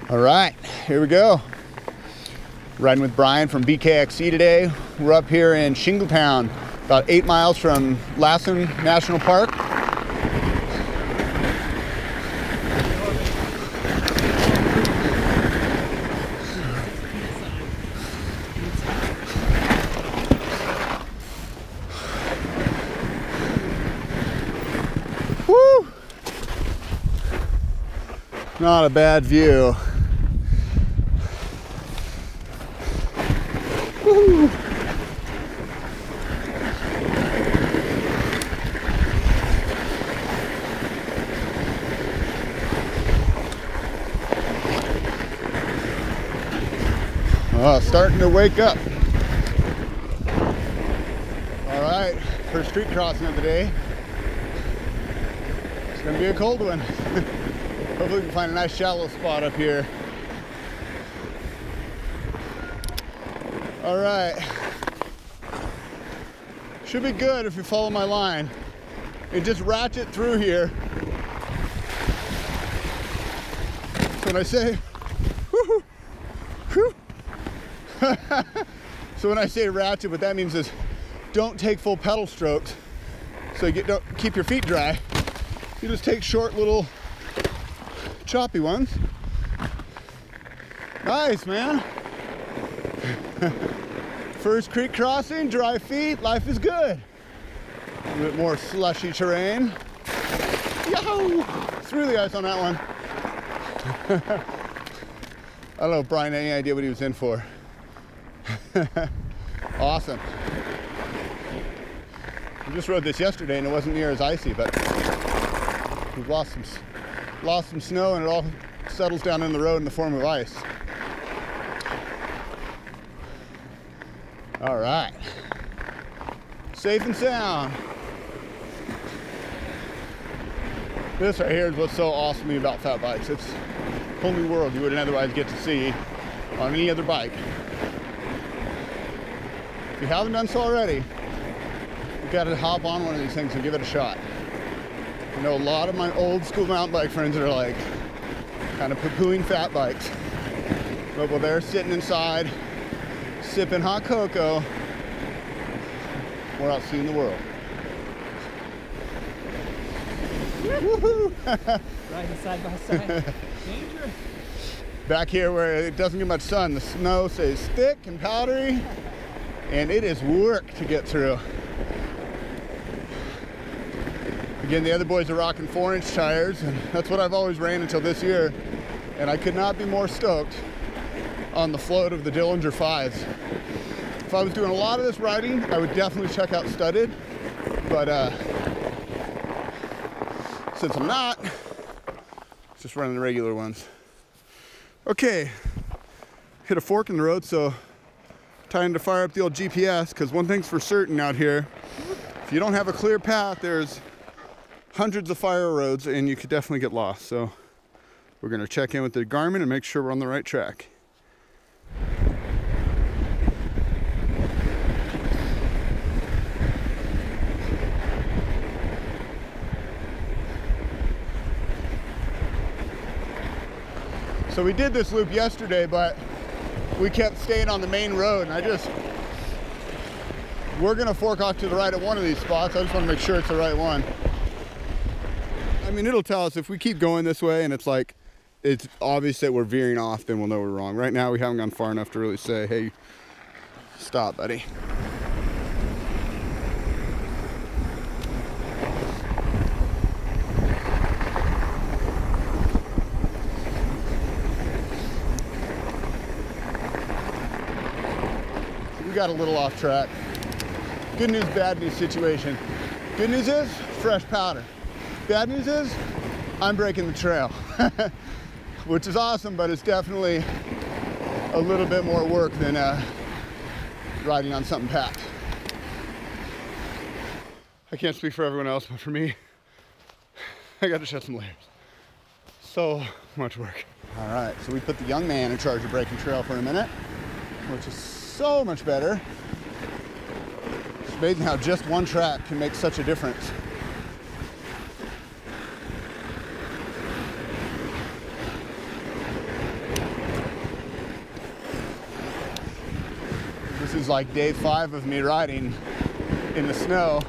All right, here we go. Riding with Brian from BKXC today. We're up here in Shingletown, about 8 miles from Lassen National Park. Woo! Not a bad view. Woo! Oh, starting to wake up. All right, first street crossing of the day. It's gonna be a cold one. Hopefully we can find a nice shallow spot up here. All right. Should be good if you follow my line. And just ratchet through here. So when I say, whoo, whoo. So when I say ratchet, what that means is don't take full pedal strokes. So you don't keep your feet dry. You just take short little choppy ones. Nice, man. First creek crossing, dry feet, life is good. A little bit more slushy terrain. Yahoo! Through the ice on that one. I don't know if Brian had any idea what he was in for. Awesome. We just rode this yesterday and it wasn't near as icy, but we've lost some snow and it all settles down in the road in the form of ice. All right, safe and sound. This right here is what's so awesome to me about fat bikes. It's a whole new world you wouldn't otherwise get to see on any other bike. If you haven't done so already, you've got to hop on one of these things and give it a shot. I know a lot of my old school mountain bike friends that are like kind of poo-pooing fat bikes. But while they're sitting inside, sipping hot cocoa, we're out seeing the world. Woohoo! Riding side by side. Dangerous. Back here where it doesn't get much sun, the snow stays thick and powdery, and it is work to get through. Again, the other boys are rocking 4-inch tires, and that's what I've always ran until this year, and I could not be more stoked on the float of the Dillinger 5s. If I was doing a lot of this riding, I would definitely check out studded, but since I'm not, just running the regular ones. Okay, hit a fork in the road, so time to fire up the old GPS, because one thing's for certain out here, if you don't have a clear path, there's hundreds of fire roads and you could definitely get lost. So we're going to check in with the Garmin and make sure we're on the right track. So we did this loop yesterday, but we kept staying on the main road, and we're gonna fork off to the right at one of these spots. I just want to make sure it's the right one. I mean, it'll tell us if we keep going this way and it's like, it's obvious that we're veering off, then we'll know we're wrong. Right now, we haven't gone far enough to really say, hey, stop, buddy. We got a little off track. Good news, bad news situation. Good news is fresh powder. Bad news is I'm breaking the trail, which is awesome, but it's definitely a little bit more work than riding on something packed. I can't speak for everyone else, but for me, I got to shed some layers. So much work. All right, so we put the young man in charge of breaking trail for a minute, which is so much better. It's amazing how just one track can make such a difference. This is like day 5 of me riding in the snow.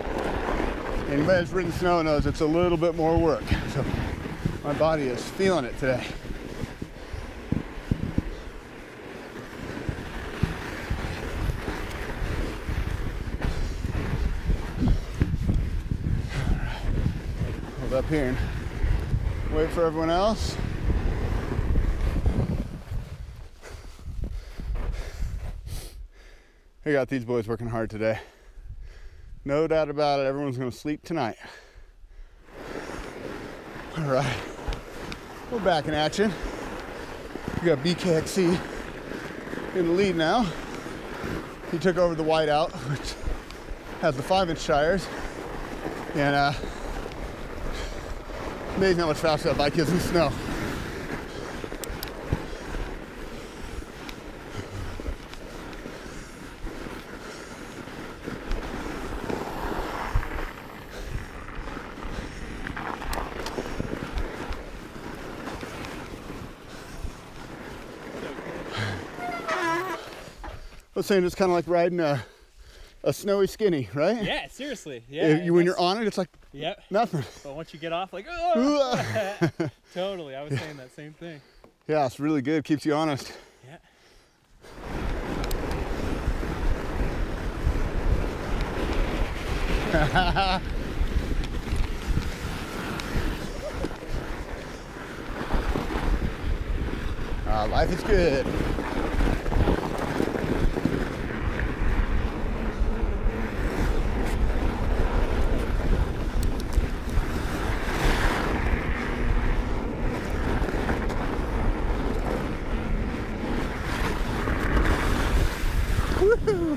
Anybody that's ridden snow knows it's a little bit more work. So my body is feeling it today. Hold up here and wait for everyone else. I got these boys working hard today. No doubt about it, everyone's gonna sleep tonight. All right, we're back in action. We got BKXC in the lead now. He took over the Whiteout, which has the 5-inch tires. And amazing how much faster that bike is in the snow. I was saying it's kind of like riding a snowy skinny, right? Yeah, seriously. Yeah. When you're on it, it's like nothing. But once you get off, like, oh! Totally. I was saying that same thing. Yeah, it's really good. Keeps you honest. Yeah. Life is good. Woohoo!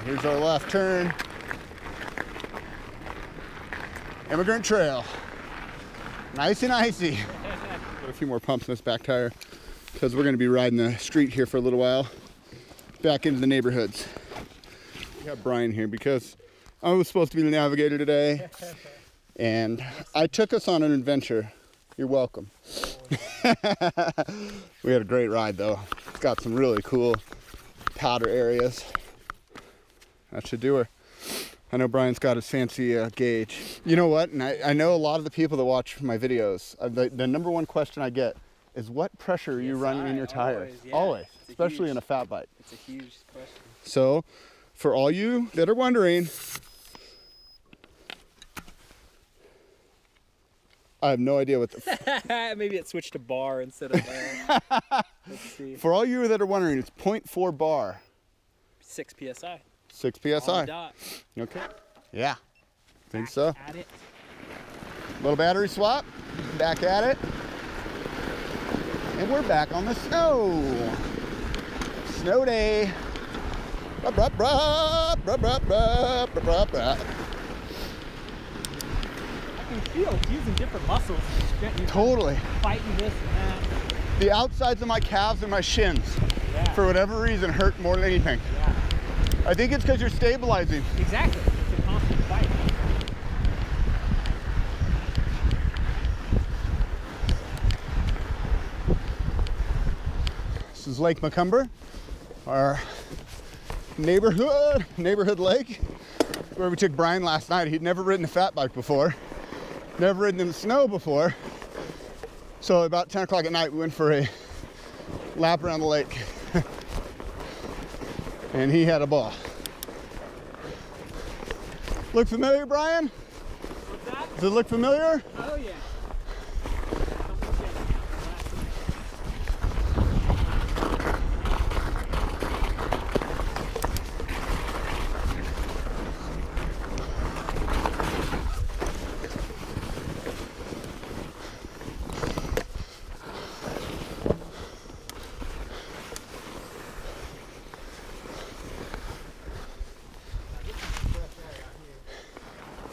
Here's our left turn. Immigrant Trail. Nice and icy. Got a few more pumps in this back tire because we're going to be riding the street here for a little while. Back into the neighborhoods. We got Brian here because I was supposed to be the navigator today. And I took us on an adventure. You're welcome. We had a great ride though. It's got some really cool powder areas. That should do her. I know Brian's got his fancy gauge. You know what? And I know a lot of the people that watch my videos, the number one question I get is what pressure are you running in your tires? Always, especially in a fat bike. It's a huge question. So, for all you that are wondering, I have no idea what the... Maybe it switched to bar instead of let's see. For all you that are wondering, it's 0.4 bar. 6 PSI. 6 PSI. Dot. Okay. Yeah. Think so. At it. Little battery swap. Back at it. And we're back on the snow. Snow day. Bruh, bruh, bruh, bruh, bruh, bruh, bruh, bruh. I can feel it's using different muscles. Totally. Fighting this and that. The outsides of my calves and my shins, for whatever reason, hurt more than anything. Yeah. I think it's because you're stabilizing. Exactly. It's a constant fight. This is Lake Macomber, our neighborhood lake, where we took Brian last night. He'd never ridden a fat bike before, never ridden in the snow before. So about 10 o'clock at night, we went for a lap around the lake. And he had a ball. Look familiar, Brian? What's that? Does it look familiar? Oh yeah.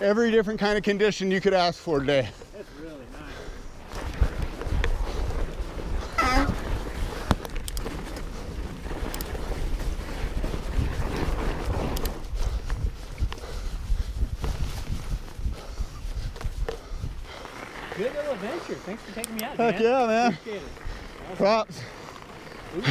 Every different kind of condition you could ask for today. It's really nice. Good little adventure. Thanks for taking me out, Heck man. yeah, man. Appreciate it. Props. Ooh.